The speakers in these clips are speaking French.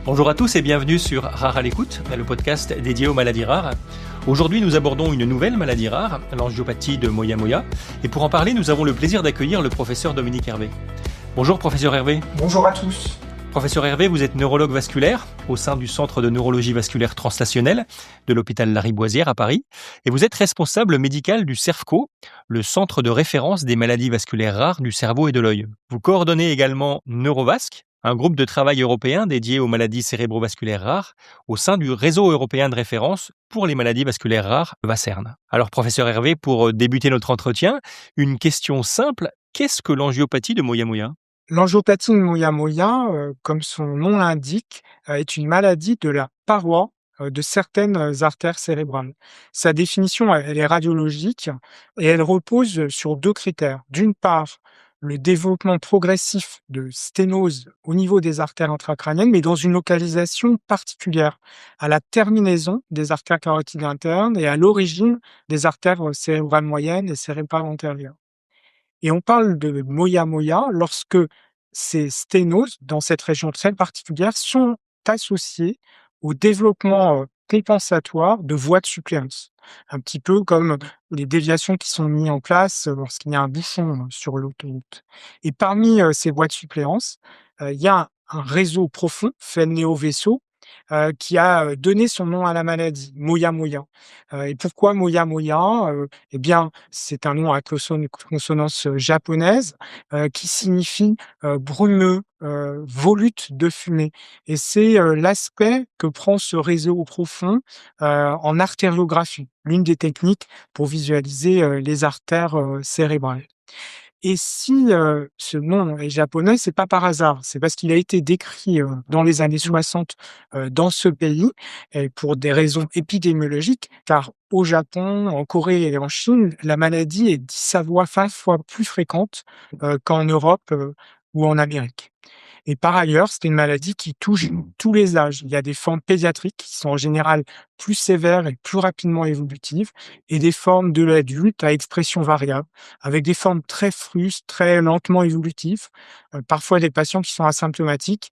Bonjour à tous et bienvenue sur Rare à l'écoute, le podcast dédié aux maladies rares. Aujourd'hui, nous abordons une nouvelle maladie rare, l'angiopathie de Moyamoya. Et pour en parler, nous avons le plaisir d'accueillir le professeur Dominique Hervé. Bonjour professeur Hervé. Bonjour à tous. Professeur Hervé, vous êtes neurologue vasculaire au sein du Centre de neurologie vasculaire translationnelle de l'hôpital Lariboisière à Paris. Et vous êtes responsable médical du CERFCO, le centre de référence des maladies vasculaires rares du cerveau et de l'œil. Vous coordonnez également Neurovasc, un groupe de travail européen dédié aux maladies cérébrovasculaires rares au sein du réseau européen de référence pour les maladies vasculaires rares, VACERN. Alors professeur Hervé, pour débuter notre entretien, une question simple, qu'est-ce que l'angiopathie de Moyamoya ? L'angiopathie de Moyamoya, comme son nom l'indique, est une maladie de la paroi de certaines artères cérébrales. Sa définition, elle est radiologique et elle repose sur deux critères. D'une part, le développement progressif de sténose au niveau des artères intracrâniennes, mais dans une localisation particulière, à la terminaison des artères carotides internes et à l'origine des artères cérébrales moyennes et cérébrales antérieures. Et on parle de Moyamoya lorsque ces sténoses, dans cette région très particulière, sont associées au développement compensatoire de voies de suppléance. Un petit peu comme les déviations qui sont mises en place lorsqu'il y a un bouchon sur l'autoroute. Et parmi ces voies de suppléance, il y a un réseau profond, fait néo-vaisseau, qui a donné son nom à la maladie, Moyamoya. Et pourquoi Moyamoya? Eh bien, c'est un nom à consonance japonaise qui signifie brumeux, volute de fumée. Et c'est l'aspect que prend ce réseau profond en artériographie, l'une des techniques pour visualiser les artères cérébrales. Et si ce nom est japonais, c'est pas par hasard. C'est parce qu'il a été décrit dans les années 60 dans ce pays et pour des raisons épidémiologiques, car au Japon, en Corée et en Chine, la maladie est 10 à 20 fois plus fréquente qu'en Europe ou en Amérique. Et par ailleurs, c'est une maladie qui touche tous les âges. Il y a des formes pédiatriques qui sont en général plus sévères et plus rapidement évolutives, et des formes de l'adulte à expression variable, avec des formes très frustes, très lentement évolutives, parfois des patients qui sont asymptomatiques,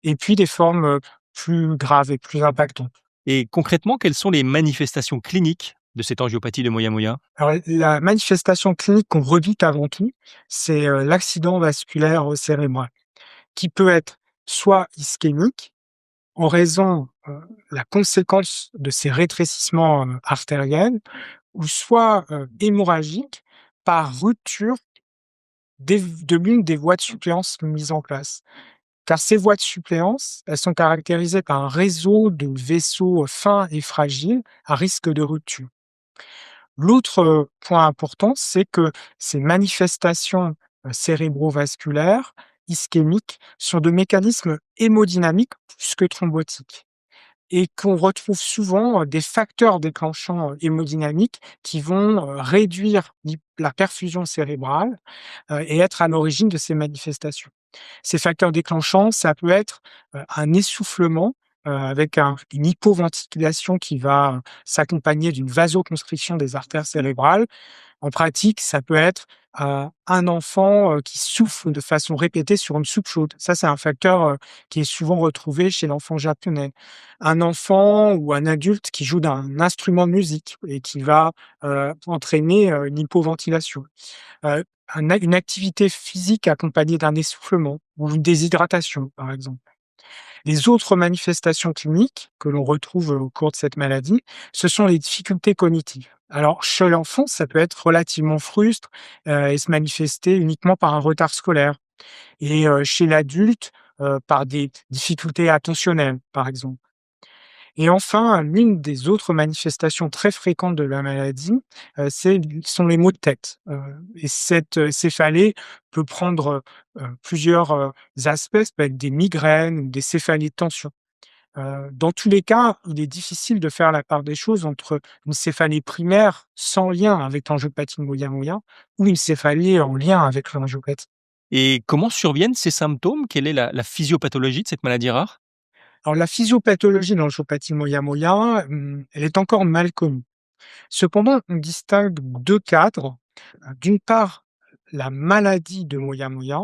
et puis des formes plus graves et plus impactantes. Et concrètement, quelles sont les manifestations cliniques de cette angiopathie de Moyamoya ? Alors, la manifestation clinique qu'on redoute avant tout, c'est l'accident vasculaire cérébral, qui peut être soit ischémique, en raison la conséquence de ces rétrécissements artériels, ou soit hémorragique par rupture de l'une des voies de suppléance mises en place. Car ces voies de suppléance, elles sont caractérisées par un réseau de vaisseaux fins et fragiles à risque de rupture. L'autre point important, c'est que ces manifestations cérébrovasculaires, ischémiques, sont de mécanismes hémodynamiques plus que thrombotiques, et qu'on retrouve souvent des facteurs déclenchants hémodynamiques qui vont réduire la perfusion cérébrale et être à l'origine de ces manifestations. Ces facteurs déclenchants, ça peut être un essoufflement avec une hypoventilation qui va s'accompagner d'une vasoconstriction des artères cérébrales. En pratique, ça peut être un enfant qui souffle de façon répétée sur une soupe chaude. Ça, c'est un facteur qui est souvent retrouvé chez l'enfant japonais. Un enfant ou un adulte qui joue d'un instrument de musique et qui va entraîner une hypoventilation. Une activité physique accompagnée d'un essoufflement ou une déshydratation, par exemple. Les autres manifestations cliniques que l'on retrouve au cours de cette maladie, ce sont les difficultés cognitives. Alors, chez l'enfant, ça peut être relativement frustre et se manifester uniquement par un retard scolaire. Et chez l'adulte, par des difficultés attentionnelles, par exemple. Et enfin, l'une des autres manifestations très fréquentes de la maladie, sont les maux de tête. Et cette céphalée peut prendre plusieurs aspects, ça peut être des migraines ou des céphalées de tension. Dans tous les cas, il est difficile de faire la part des choses entre une céphalée primaire sans lien avec l'angiopathie de Moyamoya ou une céphalée en lien avec l'angiopathie. Et comment surviennent ces symptômes ? Quelle est la physiopathologie de cette maladie rare ? Alors, la physiopathologie de l'angiopathie Moyamoya, elle est encore mal connue. Cependant, on distingue deux cadres. D'une part, la maladie de Moyamoya,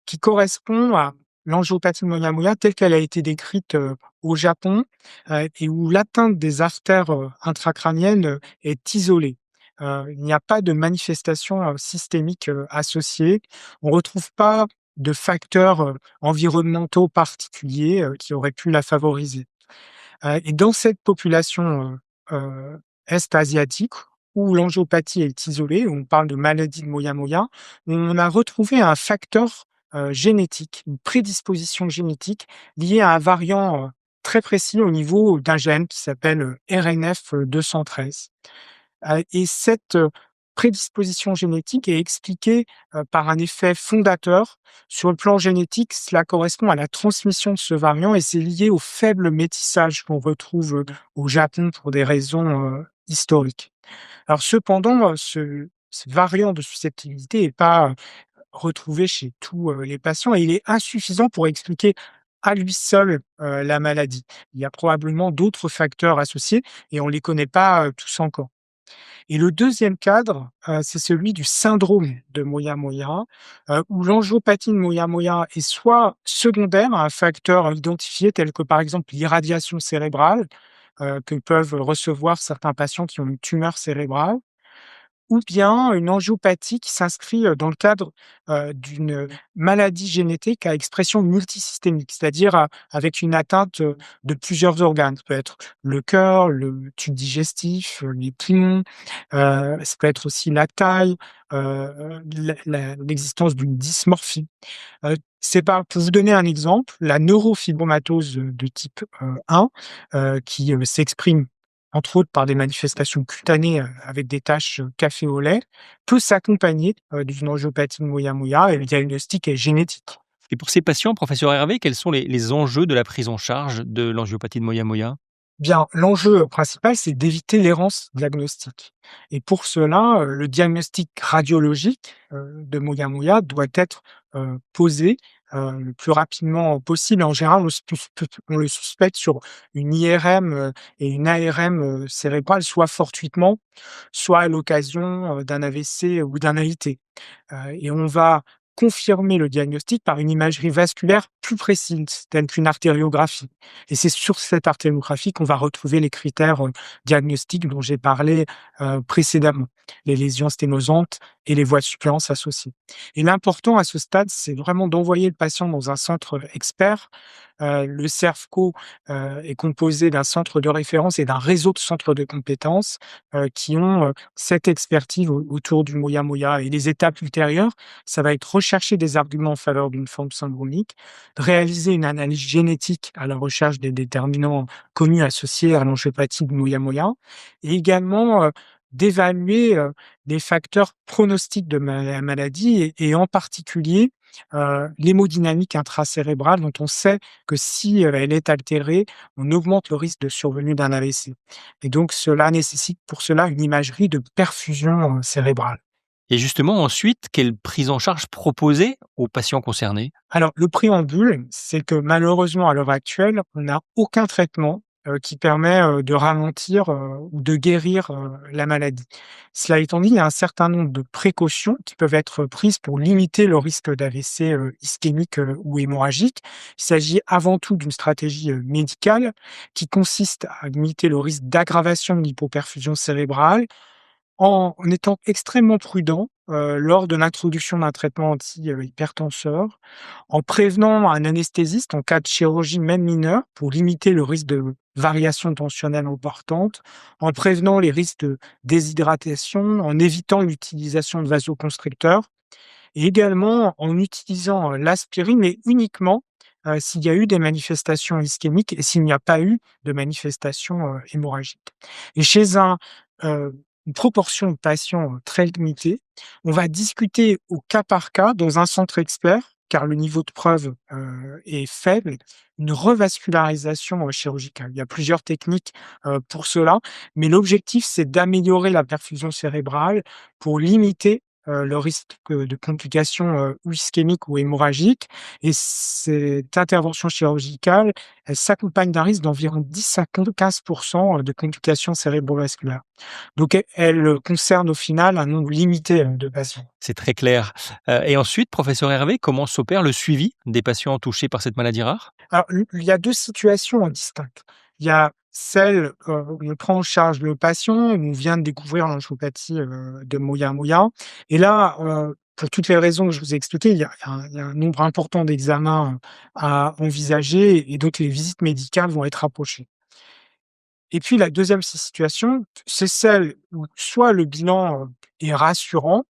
qui correspond à l'angiopathie Moyamoya telle qu'elle a été décrite, au Japon, et où l'atteinte des artères, intracrâniennes, est isolée. Il n'y a pas de manifestation, systémique, associée. On retrouve pas de facteurs, environnementaux particuliers, qui auraient pu la favoriser. Et dans cette population, est-asiatique où l'angiopathie est isolée, où on parle de maladie de Moyamoya, on a retrouvé un facteur, génétique, une prédisposition génétique liée à un variant, très précis au niveau d'un gène qui s'appelle, RNF, 213. Et cette, prédisposition génétique est expliquée, par un effet fondateur. Sur le plan génétique, cela correspond à la transmission de ce variant et c'est lié au faible métissage qu'on retrouve, au Japon pour des raisons, historiques. Alors cependant, ce variant de susceptibilité n'est pas, retrouvé chez tous, les patients et il est insuffisant pour expliquer à lui seul, la maladie. Il y a probablement d'autres facteurs associés et on ne les connaît pas, tous encore. Et le deuxième cadre, c'est celui du syndrome de Moyamoya, où l'angiopathie de Moyamoya est soit secondaire à un facteur identifié tel que, par exemple, l'irradiation cérébrale, que peuvent recevoir certains patients qui ont une tumeur cérébrale, ou bien une angiopathie qui s'inscrit, dans le cadre, d'une maladie génétique à expression multisystémique, c'est-à-dire, avec une atteinte, de plusieurs organes. Ça peut être le cœur, le tube digestif, les poumons, ça peut être aussi la taille, l'existence d'une dysmorphie. C'est pas pour vous donner un exemple, la neurofibromatose, de type, 1, qui, s'exprime entre autres par des manifestations cutanées, avec des taches, café au lait, peut s'accompagner, d'une angiopathie de Moyamoya et le diagnostic est génétique. Et pour ces patients, professeur Hervé, quels sont les enjeux de la prise en charge de l'angiopathie de Moyamoya? Bien, l'enjeu principal, c'est d'éviter l'errance diagnostique et pour cela, le diagnostic radiologique, de Moyamoya doit être, posé, le plus rapidement possible. En général, on le suspecte sur une IRM, et une ARM, cérébrale, soit fortuitement, soit à l'occasion, d'un AVC ou d'un AIT. Et on va confirmer le diagnostic par une imagerie vasculaire plus précise, telle qu'une artériographie. Et c'est sur cette artériographie qu'on va retrouver les critères, diagnostiques dont j'ai parlé, précédemment, les lésions sténosantes et les voies de suppléance associées. Et l'important à ce stade, c'est vraiment d'envoyer le patient dans un centre expert. Le CERFCO, est composé d'un centre de référence et d'un réseau de centres de compétences, qui ont, cette expertise autour du Moyamoya et les étapes ultérieures, ça va être rechercher des arguments en faveur d'une forme syndromique, réaliser une analyse génétique à la recherche des déterminants connus associés à l'angiopathie de Moyamoya et également, d'évaluer, des facteurs pronostiques de la maladie et en particulier, l'hémodynamique intracérébrale dont on sait que si, elle est altérée, on augmente le risque de survenue d'un AVC et donc cela nécessite pour cela une imagerie de perfusion, cérébrale. Et justement, ensuite, quelle prise en charge proposer aux patients concernés? Alors le préambule, c'est que malheureusement à l'heure actuelle, on n'a aucun traitement, qui permet, de ralentir, ou de guérir, la maladie. Cela étant dit, il y a un certain nombre de précautions qui peuvent être prises pour limiter le risque d'AVC, ischémique, ou hémorragique. Il s'agit avant tout d'une stratégie, médicale qui consiste à limiter le risque d'aggravation de l'hypoperfusion cérébrale, en étant extrêmement prudent, lors de l'introduction d'un traitement hypertenseur, en prévenant un anesthésiste en cas de chirurgie même mineure pour limiter le risque de variation tensionnelle importante, en prévenant les risques de déshydratation, en évitant l'utilisation de vasoconstricteurs et également en utilisant, l'aspirine, mais uniquement, s'il y a eu des manifestations ischémiques et s'il n'y a pas eu de manifestations, hémorragiques. Et chez une proportion de patients, très limitée, on va discuter au cas par cas dans un centre expert, car le niveau de preuve, est faible, une revascularisation, chirurgicale. Il y a plusieurs techniques, pour cela, mais l'objectif, c'est d'améliorer la perfusion cérébrale pour limiter le risque de complications, ou ischémiques ou hémorragiques et cette intervention chirurgicale, elle s'accompagne d'un risque d'environ 10 à 15 de complications cérébrovasculaires. Donc elle concerne au final un nombre limité, de patients. C'est très clair. Et ensuite, professeur Hervé, comment s'opère le suivi des patients touchés par cette maladie rare? Alors, il y a 2 situations, distinctes. Il y a celle, où on prend en charge le patient, où on vient de découvrir l'angiopathie, de Moya-Moya et là, pour toutes les raisons que je vous ai expliquées, il y a un nombre important d'examens, à envisager et donc les visites médicales vont être rapprochées. Et puis la deuxième situation, c'est celle où soit le bilan, est rassurant,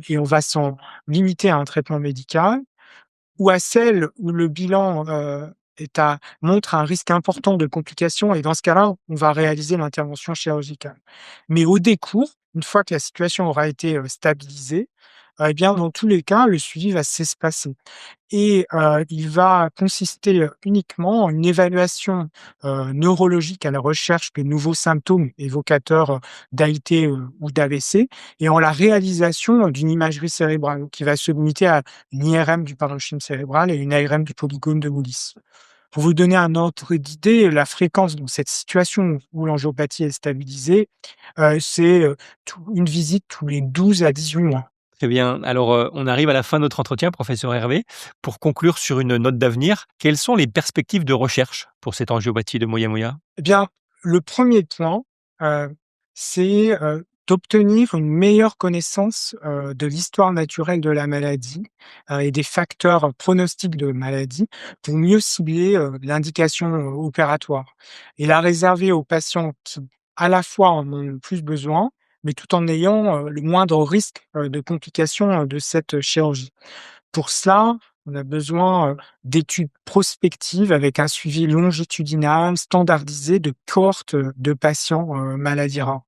et on va s'en limiter à un traitement médical, ou à celle où le bilan, montre un risque important de complications et dans ce cas-là, on va réaliser l'intervention chirurgicale. Mais au décours, une fois que la situation aura été, stabilisée, eh bien, dans tous les cas, le suivi va s'espacer et il va consister, uniquement en une évaluation, neurologique à la recherche de nouveaux symptômes évocateurs, d'AIT, ou d'AVC et en la réalisation d'une imagerie cérébrale qui va se limiter à une IRM du parenchyme cérébral et une ARM du polygone de Willis. Pour vous donner un ordre d'idée, la fréquence dans cette situation où l'angiopathie est stabilisée, c'est, une visite tous les 12 à 18 mois. Très bien. Alors, on arrive à la fin de notre entretien, professeur Hervé. Pour conclure sur une note d'avenir, quelles sont les perspectives de recherche pour cette angiopathie de Moya-Moya? Eh bien, le premier point, c'est, d'obtenir une meilleure connaissance, de l'histoire naturelle de la maladie, et des facteurs pronostiques de maladie pour mieux cibler, l'indication, opératoire et la réserver aux patients qui, à la fois, en ont le plus besoin, mais tout en ayant, le moindre risque, de complications, de cette chirurgie. Pour cela, on a besoin, d'études prospectives avec un suivi longitudinal, standardisé de cohortes, de patients, maladies rares.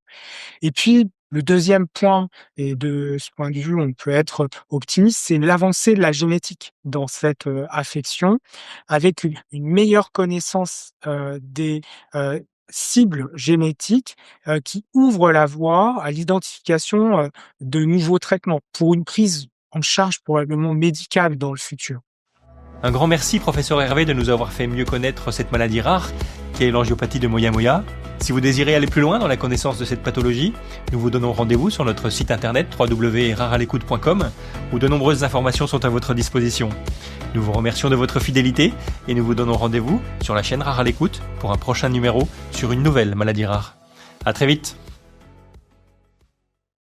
Et puis, le deuxième point et de ce point de vue, on peut être optimiste, c'est l'avancée de la génétique dans cette, affection avec une meilleure connaissance, des, cibles génétiques, qui ouvrent la voie à l'identification, de nouveaux traitements pour une prise en charge probablement médicale dans le futur. Un grand merci, professeur Hervé, de nous avoir fait mieux connaître cette maladie rare qu'est l'angiopathie de Moya-Moya. Si vous désirez aller plus loin dans la connaissance de cette pathologie, nous vous donnons rendez-vous sur notre site internet www.rarealecoute.com où de nombreuses informations sont à votre disposition. Nous vous remercions de votre fidélité et nous vous donnons rendez-vous sur la chaîne Rare à l'écoute pour un prochain numéro sur une nouvelle maladie rare. À très vite.